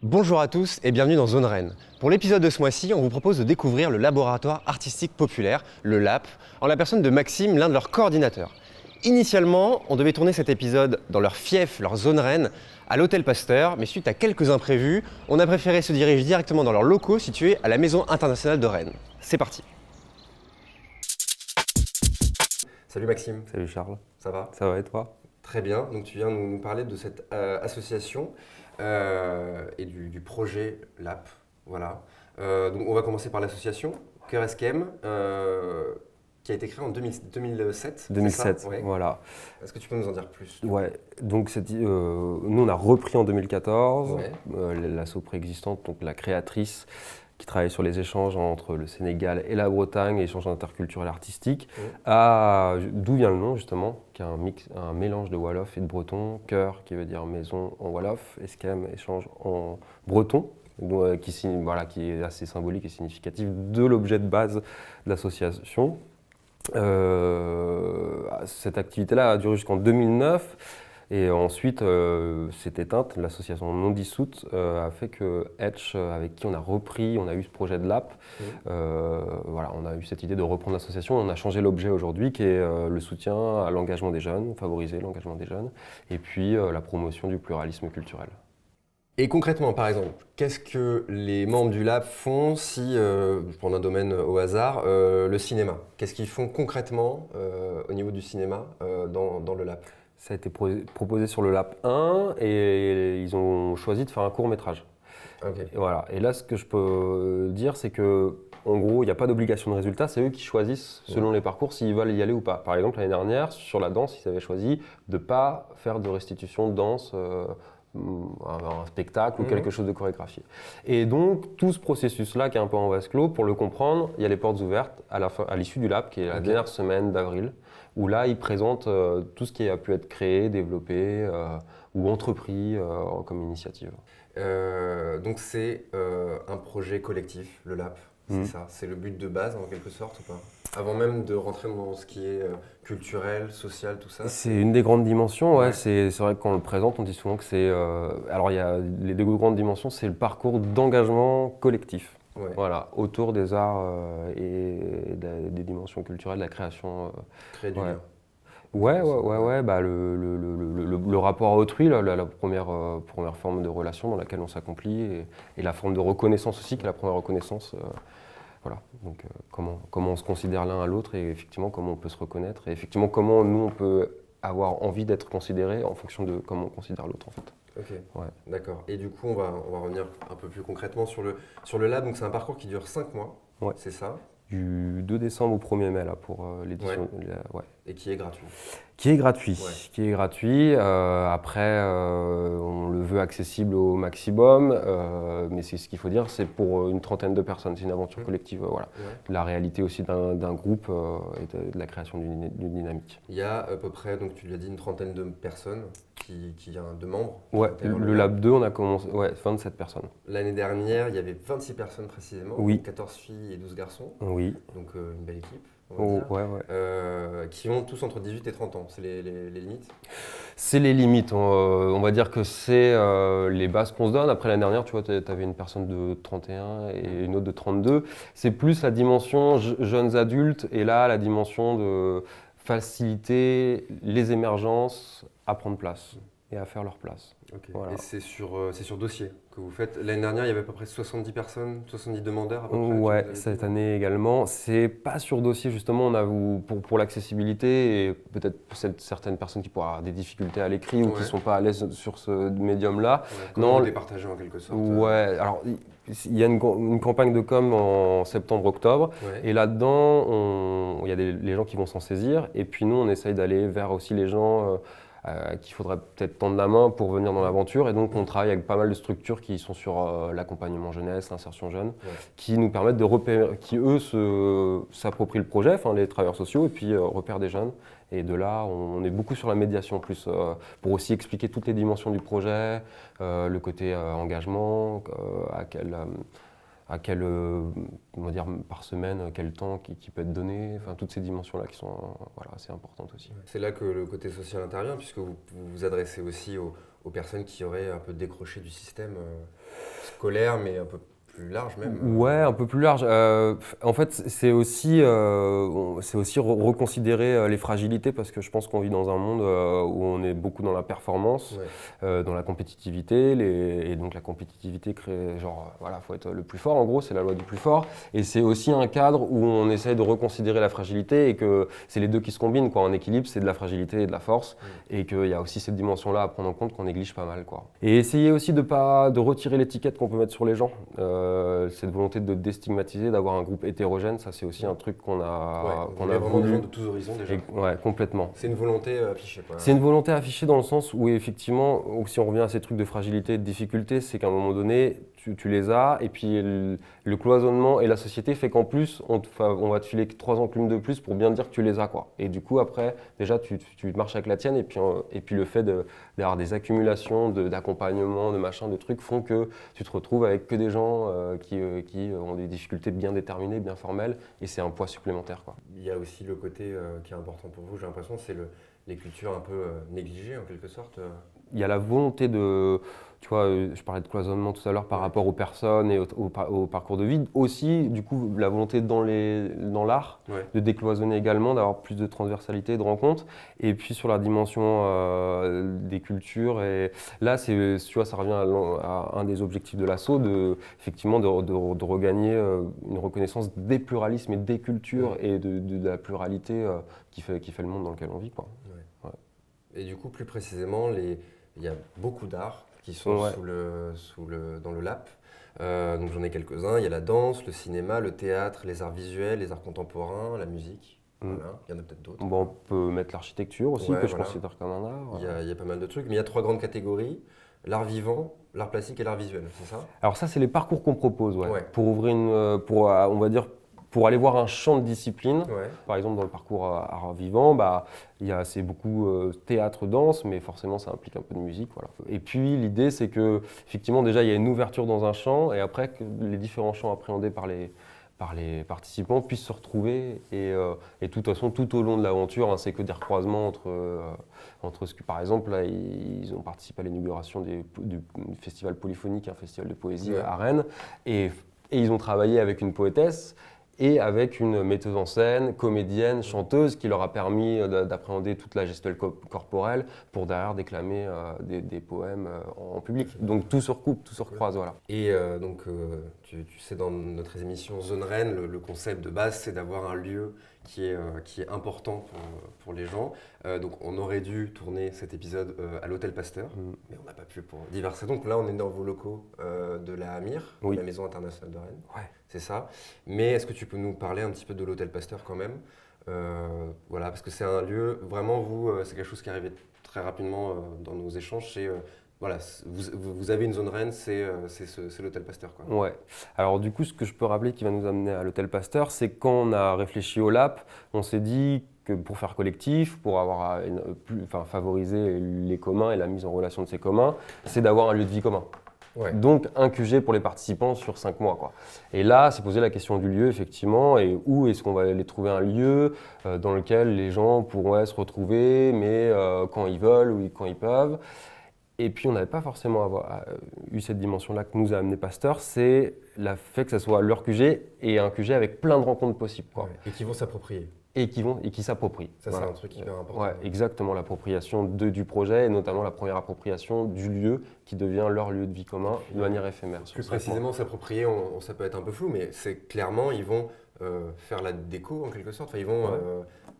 Bonjour à tous et bienvenue dans Zone Rennes. Pour l'épisode de ce mois-ci, on vous propose de découvrir le laboratoire artistique populaire, le LAP, en la personne de Maxime, l'un de leurs coordinateurs. Initialement, on devait tourner cet épisode dans leur fief, leur Zone Rennes, à l'Hôtel Pasteur, mais suite à quelques imprévus, on a préféré se diriger directement dans leurs locaux situés à la Maison internationale de Rennes. C'est parti. Salut Maxime. Salut Charles, Ça va? ça va et toi? Très bien, donc tu viens nous parler de cette association et du projet LAP. Voilà. Donc on va commencer par l'association Cœur Esquem, qui a été créée en 2007. 2007, c'est ça? Ouais. voilà. Est-ce que tu peux nous en dire plus? Ouais, donc nous on a repris en 2014 Ouais. l'asso préexistante, donc la créatrice qui travaille sur les échanges entre le Sénégal et la Bretagne, échanges interculturels artistiques, d'où vient le nom justement, qui est un mélange de Wolof et de breton, cœur qui veut dire maison en Wolof, esquem, échange en breton, qui est assez symbolique et significatif de l'objet de base de l'association. Cette activité-là a duré jusqu'en 2009. Et ensuite, s'est éteinte. L'association non dissoute a fait que Etch, avec qui on a repris, on a eu ce projet de LAP. Voilà, on a eu cette idée de reprendre l'association. On a changé l'objet aujourd'hui, qui est le soutien à l'engagement des jeunes, favoriser l'engagement des jeunes, et puis la promotion du pluralisme culturel. Et concrètement, par exemple, qu'est-ce que les membres du LAP font si, je prends un domaine au hasard, le cinéma? Qu'est-ce qu'ils font concrètement au niveau du cinéma dans le LAP? Ça a été proposé sur le LAP 1 et ils ont choisi de faire un court-métrage. Okay. Et voilà. Et là, ce que je peux dire, c'est que, en gros, il n'y a pas d'obligation de résultat. C'est eux qui choisissent, selon les parcours, s'ils veulent y aller ou pas. Par exemple, l'année dernière, sur la danse, ils avaient choisi de ne pas faire de restitution de danse, un spectacle ou quelque chose de chorégraphié. Et donc, tout ce processus-là, qui est un peu en vase clos, pour le comprendre, il y a les portes ouvertes à l'issue du LAP, qui est la dernière semaine d'avril, où là, ils présentent tout ce qui a pu être créé, développé ou entrepris comme initiative. Donc c'est un projet collectif, le LAP, c'est ça? C'est le but de base en quelque sorte ou pas? Avant même de rentrer dans ce qui est culturel, social, tout ça? C'est une des grandes dimensions, ouais. C'est vrai que quand on le présente, on dit souvent que c'est... alors il y a les deux grandes dimensions, c'est le parcours d'engagement collectif. Ouais. Voilà, autour des arts et des dimensions culturelles, de la création. Créer du lien. Ouais. Bah, le rapport à autrui, la première forme de relation dans laquelle on s'accomplit, et la forme de reconnaissance aussi, qui est la première reconnaissance. Voilà, donc comment on se considère l'un à l'autre, et effectivement comment on peut se reconnaître, et effectivement comment nous on peut avoir envie d'être considéré en fonction de comment on considère l'autre en fait. Ok, Ouais. d'accord. Et du coup, on va revenir un peu plus concrètement sur le lab. Donc, c'est un parcours qui dure 5 mois, Ouais. c'est ça? Du 2 décembre au 1er mai là, pour l'édition. Ouais. Et qui est gratuit. Qui est gratuit. Ouais. Qui est gratuit. Après, on le veut accessible au maximum, mais c'est ce qu'il faut dire, c'est pour une trentaine de personnes. C'est une aventure collective. Voilà. Ouais. La réalité aussi d'un groupe et de la création d'une dynamique. Il y a à peu près, donc tu l'as dit, une trentaine de personnes, de membres. Ouais, le Lab 2, on a commencé, 27 personnes. L'année dernière, il y avait 26 personnes précisément, Oui. 14 filles et 12 garçons. Oui. Donc une belle équipe, on va dire. Ouais. Qui ont tous entre 18 et 30 ans, c'est les limites? C'est les limites, on va dire que c'est les bases qu'on se donne. Après l'année dernière, tu vois, tu avais une personne de 31 et une autre de 32. C'est plus la dimension jeunes adultes, et là, la dimension de faciliter les émergences à prendre place et à faire leur place. Okay. Voilà. Et c'est sur dossier que vous faites. L'année dernière, il y avait à peu près 70 personnes, 70 demandeurs à peu près? Ouais, cette année également. C'est pas sur dossier, justement, on a pour l'accessibilité, et peut-être pour certaines personnes qui pourraient avoir des difficultés à l'écrit ou qui ne sont pas à l'aise sur ce médium-là. Ouais, comment vous départagez en quelque sorte? Ouais, alors il y a une campagne de com en septembre-octobre, et là-dedans, il y a les gens qui vont s'en saisir, et puis nous, on essaye d'aller vers aussi les gens qu'il faudrait peut-être tendre la main pour venir dans l'aventure. Et donc, on travaille avec pas mal de structures qui sont sur l'accompagnement jeunesse, l'insertion jeune, qui nous permettent de repérer, qui eux s'approprient le projet, enfin les travailleurs sociaux, et puis repèrent des jeunes. Et de là, on est beaucoup sur la médiation en plus, pour aussi expliquer toutes les dimensions du projet, le côté engagement, à quel, on va dire, par semaine, quel temps qui peut être donné, enfin toutes ces dimensions-là qui sont assez importantes aussi. C'est là que le côté social intervient, puisque vous vous adressez aussi aux personnes qui auraient un peu décroché du système scolaire, mais un peu plus large même. Ouais, un peu plus large. En fait, c'est aussi reconsidérer les fragilités parce que je pense qu'on vit dans un monde où on est beaucoup dans la performance, dans la compétitivité, et donc la compétitivité crée voilà, faut être le plus fort. En gros, c'est la loi du plus fort. Et c'est aussi un cadre où on essaye de reconsidérer la fragilité et que c'est les deux qui se combinent, quoi. En équilibre, c'est de la fragilité et de la force, et qu'il y a aussi cette dimension-là à prendre en compte qu'on néglige pas mal, quoi. Et essayer aussi de retirer l'étiquette qu'on peut mettre sur les gens. Cette volonté de déstigmatiser, d'avoir un groupe hétérogène, ça c'est aussi un truc qu'on a vraiment voulu. des gens de tous horizons déjà. Ouais, complètement. C'est une volonté affichée, quoi. C'est une volonté affichée dans le sens où effectivement, si on revient à ces trucs de fragilité et de difficulté, c'est qu'à un moment donné, tu les as, et puis le cloisonnement et la société fait qu'en plus, on va te filer 3 enclumes de plus pour bien dire que tu les as, quoi. Et du coup, après, déjà, tu marches avec la tienne, et puis le fait d'avoir des accumulations d'accompagnement, de machin, de trucs, font que tu te retrouves avec que des gens qui ont des difficultés bien déterminées, bien formelles, et c'est un poids supplémentaire, quoi. Il y a aussi le côté qui est important pour vous, j'ai l'impression, c'est les cultures un peu négligées, en quelque sorte. Il y a la volonté de, tu vois, je parlais de cloisonnement tout à l'heure par rapport aux personnes et au parcours de vie. Aussi, du coup, la volonté dans l'art de décloisonner également, d'avoir plus de transversalité, de rencontres. Et puis sur la dimension des cultures. Et là, tu vois, ça revient à un des objectifs de l'assaut, effectivement, de regagner une reconnaissance des pluralismes et des cultures et de la pluralité qui fait le monde dans lequel on vit, quoi. Et du coup, plus précisément, il y a beaucoup d'arts qui sont dans le LAP. Donc j'en ai quelques-uns. Il y a la danse, le cinéma, le théâtre, les arts visuels, les arts contemporains, la musique. Voilà. Il y en a peut-être d'autres. Bon, on peut mettre l'architecture aussi, que je considère comme un art. Il y a pas mal de trucs, mais il y a 3 grandes catégories. L'art vivant, l'art plastique et l'art visuel, c'est ça? Alors ça, c'est les parcours qu'on propose, pour ouvrir on va dire, pour aller voir un champ de discipline. Par exemple, dans le parcours art vivant, c'est beaucoup théâtre, danse, mais forcément, ça implique un peu de musique. Voilà. Et puis, l'idée, c'est que effectivement, déjà, il y a une ouverture dans un champ, et après, que les différents champs appréhendés par les participants puissent se retrouver. Et de toute façon, tout au long de l'aventure, c'est que des recroisements entre ce que, par exemple, là, ils ont participé à l'inauguration du festival polyphonique, un festival de poésie à Rennes, et ils ont travaillé avec une poétesse et avec une metteuse en scène, comédienne, chanteuse, qui leur a permis d'appréhender toute la gestuelle corporelle pour derrière déclamer des poèmes en public. Donc tout se recoupe, tout se recroise, voilà. Et donc, tu sais, dans notre émission Zone Rennes, le concept de base, c'est d'avoir un lieu qui est important pour les gens. Donc on aurait dû tourner cet épisode à l'Hôtel Pasteur, mais on n'a pas pu pour diverses raisons. Donc là, on est dans vos locaux de la AMIR, la Maison internationale de Rennes. Ouais. C'est ça. Mais est-ce que tu peux nous parler un petit peu de l'Hôtel Pasteur quand même? Voilà, parce que c'est un lieu, vraiment, c'est quelque chose qui est arrivé très rapidement dans nos échanges. Voilà, vous avez une zone Rennes, c'est l'Hôtel Pasteur, quoi. Ouais. Alors du coup, ce que je peux rappeler qui va nous amener à l'Hôtel Pasteur, c'est quand on a réfléchi au LAP, on s'est dit que pour faire collectif, pour avoir favoriser les communs et la mise en relation de ces communs, c'est d'avoir un lieu de vie commun. Ouais. Donc un QG pour les participants sur 5 mois, quoi. Et là, c'est posé la question du lieu, effectivement, et où est-ce qu'on va aller trouver un lieu dans lequel les gens pourront se retrouver, mais quand ils veulent ou quand ils peuvent. Et puis on n'avait pas forcément eu cette dimension-là que nous a amené Pasteur, c'est le fait que ça soit leur QG et un QG avec plein de rencontres possibles, quoi. Ouais. Et qui vont s'approprier. Et qui s'approprient. Ça, voilà. C'est un truc hyper important. Ouais, exactement, l'appropriation du projet, et notamment la première appropriation du lieu qui devient leur lieu de vie commun de manière éphémère. Plus précisément, s'approprier, ça peut être un peu flou, mais c'est clairement, ils vont faire la déco en quelque sorte, enfin, ils vont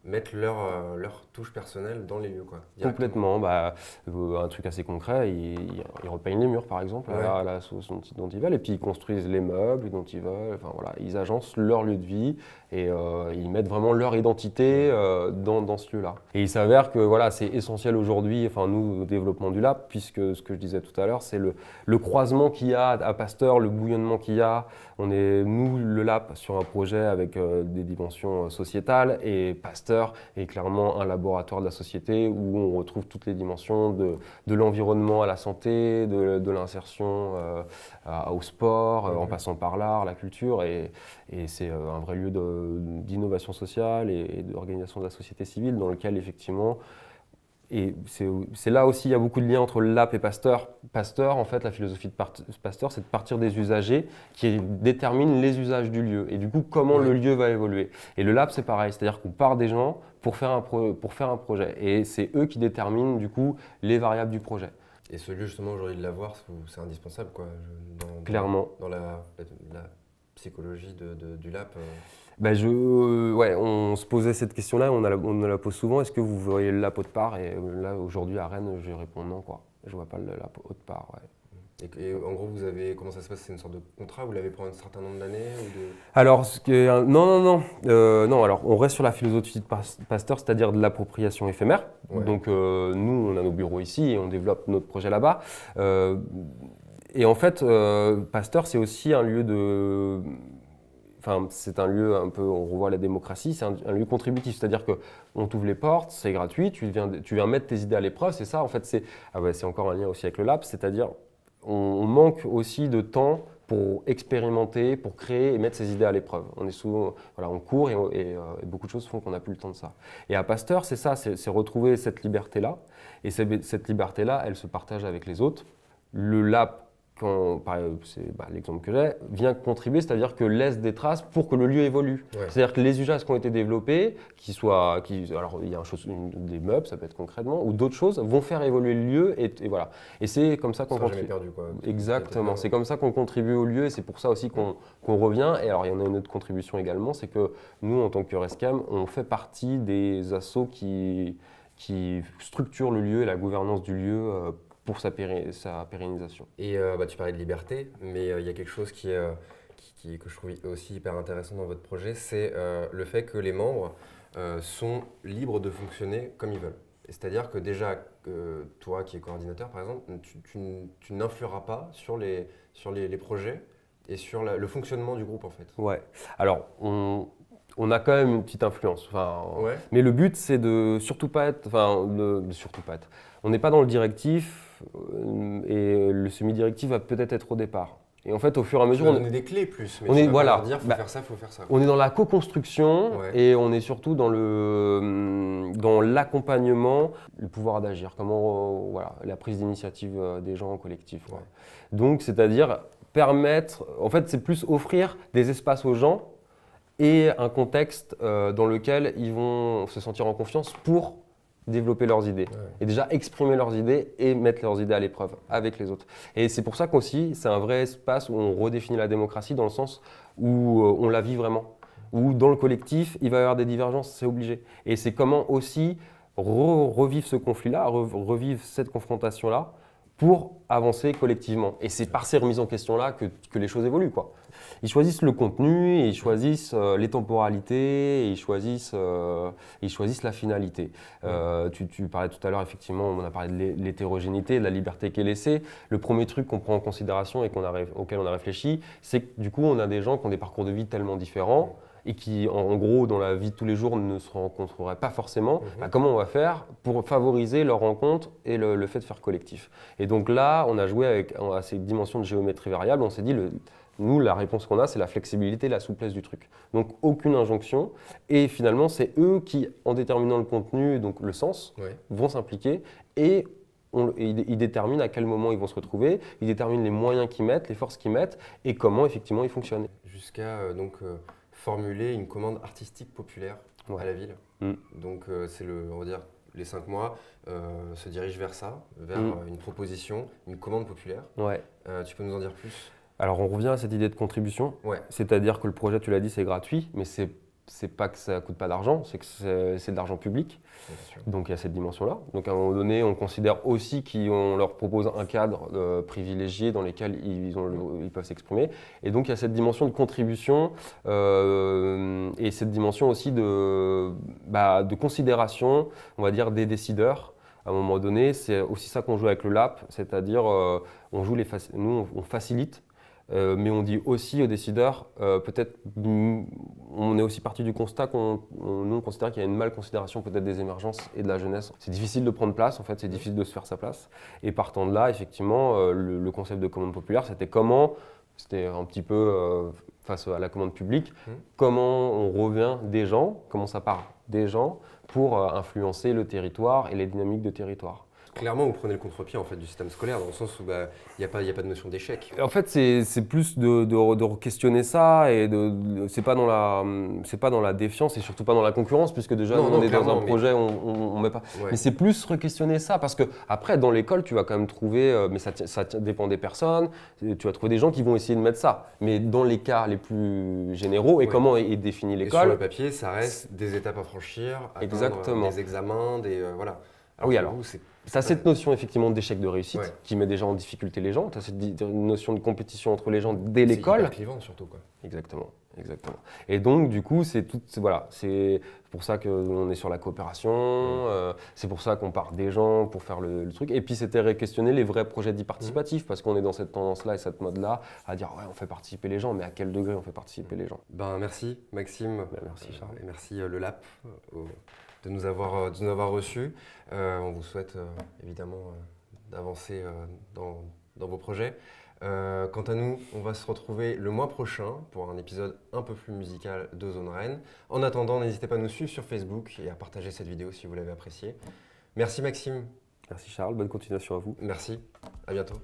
mettre leur touche personnelle dans les lieux, quoi. Complètement, un truc assez concret, ils repeignent les murs par exemple à la sauce dont ils veulent, et puis ils construisent les meubles dont ils veulent, enfin voilà, ils agencent leur lieu de vie et ils mettent vraiment leur identité dans ce lieu-là. Et il s'avère que voilà, c'est essentiel aujourd'hui, enfin nous au développement du lab, puisque ce que je disais tout à l'heure, c'est le croisement qu'il y a à Pasteur, le bouillonnement qu'il y a. On est, nous, le lab, sur un projet avec des dimensions sociétales, et Pasteur est clairement un laboratoire de la société où on retrouve toutes les dimensions de l'environnement à la santé, de l'insertion au sport, en passant par l'art, la culture, et c'est un vrai lieu d'innovation sociale et d'organisation de la société civile dans lequel effectivement Et c'est là aussi, il y a beaucoup de liens entre le lab et Pasteur. Pasteur, en fait, la philosophie de Pasteur, c'est de partir des usagers qui déterminent les usages du lieu et du coup, comment le lieu va évoluer. Et le lab, c'est pareil, c'est-à-dire qu'on part des gens pour faire un projet. Et c'est eux qui déterminent du coup les variables du projet. Et ce lieu, justement, aujourd'hui, de l'avoir, c'est indispensable, quoi, Clairement. Dans la psychologie du lab. Ben on se posait cette question-là, on nous la pose souvent. Est-ce que vous voyez le lab autre part? Et là, aujourd'hui, à Rennes, je réponds non, quoi. Je vois pas le lab autre part, ouais. Et en gros, comment ça se passe? C'est une sorte de contrat? Vous l'avez pendant un certain nombre d'années Alors, non. Alors, on reste sur la philosophie de Pasteur, c'est-à-dire de l'appropriation éphémère. Ouais. Donc, nous, on a nos bureaux ici et on développe notre projet là-bas. Et en fait, Pasteur, c'est aussi un lieu de... Enfin, c'est un lieu un peu, on revoit la démocratie, c'est un lieu contributif, c'est-à-dire qu'on t'ouvre les portes, c'est gratuit, tu viens mettre tes idées à l'épreuve, c'est ça en fait, c'est encore un lien aussi avec le lab, c'est-à-dire on manque aussi de temps pour expérimenter, pour créer et mettre ses idées à l'épreuve. On est souvent, on court et beaucoup de choses font qu'on n'a plus le temps de ça. Et à Pasteur, c'est ça, c'est retrouver cette liberté-là, et cette liberté-là, elle se partage avec les autres. Le lab, c'est l'exemple que j'ai, vient contribuer, c'est-à-dire que laisse des traces pour que le lieu évolue. Ouais. C'est-à-dire que les usages qui ont été développés, alors il y a des meubles, ça peut être concrètement, ou d'autres choses, vont faire évoluer le lieu et voilà. Et c'est comme ça qu'on contribue. Perdu, quoi. Exactement, c'est comme ça qu'on contribue au lieu et c'est pour ça aussi qu'on revient. Et alors il y en a une autre contribution également, c'est que nous, en tant que Rescam, on fait partie des assos qui structurent le lieu et la gouvernance du lieu pour sa pérennisation. Et tu parlais de liberté, mais il y a quelque chose que je trouve aussi hyper intéressant dans votre projet, c'est le fait que les membres sont libres de fonctionner comme ils veulent. C'est-à-dire que déjà, toi qui es coordinateur par exemple, tu n'influeras pas sur les projets et sur le fonctionnement du groupe en fait. Ouais, alors on a quand même une petite influence, mais le but c'est de surtout pas être, on n'est pas dans le directif et le semi-directif va peut-être être au départ. Et en fait, au fur et à mesure, on donner des clés plus, mais tu vas pas leur dire faut faire ça, faut faire ça. On est dans la co-construction et on est surtout dans l'accompagnement, le pouvoir d'agir, la prise d'initiative des gens en collectif. Ouais. Donc, c'est-à-dire permettre, en fait, c'est plus offrir des espaces aux gens et un contexte dans lequel ils vont se sentir en confiance pour développer leurs idées et déjà exprimer leurs idées et mettre leurs idées à l'épreuve avec les autres. Et c'est pour ça qu'aussi, c'est un vrai espace où on redéfinit la démocratie dans le sens où on la vit vraiment. Où dans le collectif, il va y avoir des divergences, c'est obligé. Et c'est comment aussi revivre ce conflit-là, revivre cette confrontation-là pour avancer collectivement. Et c'est par ces remises en question-là que les choses évoluent, quoi. Ils choisissent le contenu, et ils choisissent les temporalités, et ils choisissent la finalité. Tu parlais tout à l'heure, effectivement, on a parlé de l'hétérogénéité, de la liberté qui est laissée. Le premier truc qu'on prend en considération et auquel on a réfléchi, c'est que du coup, on a des gens qui ont des parcours de vie tellement différents et qui, en gros, dans la vie de tous les jours, ne se rencontreraient pas forcément. Comment on va faire pour favoriser leur rencontre et le fait de faire collectif? Et donc là, on a joué à ces dimensions de géométrie variable. On s'est dit, nous, la réponse qu'on a, c'est la flexibilité, la souplesse du truc. Donc, aucune injonction. Et finalement, c'est eux qui, en déterminant le contenu, donc le sens, vont s'impliquer et ils déterminent à quel moment ils vont se retrouver, ils déterminent les moyens qu'ils mettent, les forces qu'ils mettent et comment, effectivement, ils fonctionnent. Jusqu'à formuler une commande artistique populaire à la ville. Donc, on va dire, les 5 mois se dirigent vers ça, vers une proposition, une commande populaire. Tu peux nous en dire plus ? Alors, on revient à cette idée de contribution. C'est-à-dire que le projet, tu l'as dit, c'est gratuit, mais c'est pas que ça coûte pas d'argent, c'est que c'est de l'argent public. Donc, il y a cette dimension-là. Donc, à un moment donné, on considère aussi qu'on leur propose un cadre privilégié dans lequel ils peuvent s'exprimer. Et donc, il y a cette dimension de contribution et cette dimension aussi de considération, on va dire, des décideurs. À un moment donné, c'est aussi ça qu'on joue avec le LAP, c'est-à-dire nous, on facilite. Mais on dit aussi aux décideurs, peut-être, on est aussi parti du constat nous on considère qu'il y a une mal-considération peut-être des émergences et de la jeunesse. C'est difficile de prendre place, en fait, c'est difficile de se faire sa place. Et partant de là, effectivement, le concept de commande populaire, c'était un petit peu face à la commande publique, comment on revient des gens, comment ça part des gens, pour influencer le territoire et les dynamiques de territoire. Clairement, vous prenez le contre-pied en fait, du système scolaire, dans le sens où il n'y a pas de notion d'échec. En fait, c'est plus de questionner ça et c'est pas dans la défiance et surtout pas dans la concurrence, puisque déjà Non, nous, non, on est dans un clairement, projet, on met pas. Ouais. Mais c'est plus re-questionner ça, parce que après dans l'école, tu vas quand même trouver, mais ça dépend des personnes, tu vas trouver des gens qui vont essayer de mettre ça. Mais dans les cas les plus généraux, et Ouais. comment est définie Et sur le l'école. papier, ça reste des étapes à franchir, atteindre Exactement. des examens, voilà. Ah oui, que alors, vous, Tu as cette notion effectivement d'échec de réussite Ouais. qui met déjà en difficulté les gens, tu as cette notion de compétition entre les gens dès c'est l'école. hyper clivant surtout, quoi. Exactement, exactement. Et donc, du coup, c'est pour ça qu'on est sur la coopération, c'est pour ça qu'on part des gens pour faire le truc. Et puis, c'était questionner les vrais projets dits participatifs, parce qu'on est dans cette tendance-là et cette mode-là à dire, ouais, on fait participer les gens, mais à quel degré on fait participer les gens? Merci Maxime. Merci Charles. Et merci le LAP de nous avoir reçus. On vous souhaite évidemment d'avancer dans vos projets. Quant à nous, on va se retrouver le mois prochain pour un épisode un peu plus musical de Zone Rennes. En attendant, n'hésitez pas à nous suivre sur Facebook et à partager cette vidéo si vous l'avez appréciée. Merci Maxime. Merci Charles, bonne continuation à vous. Merci, à bientôt.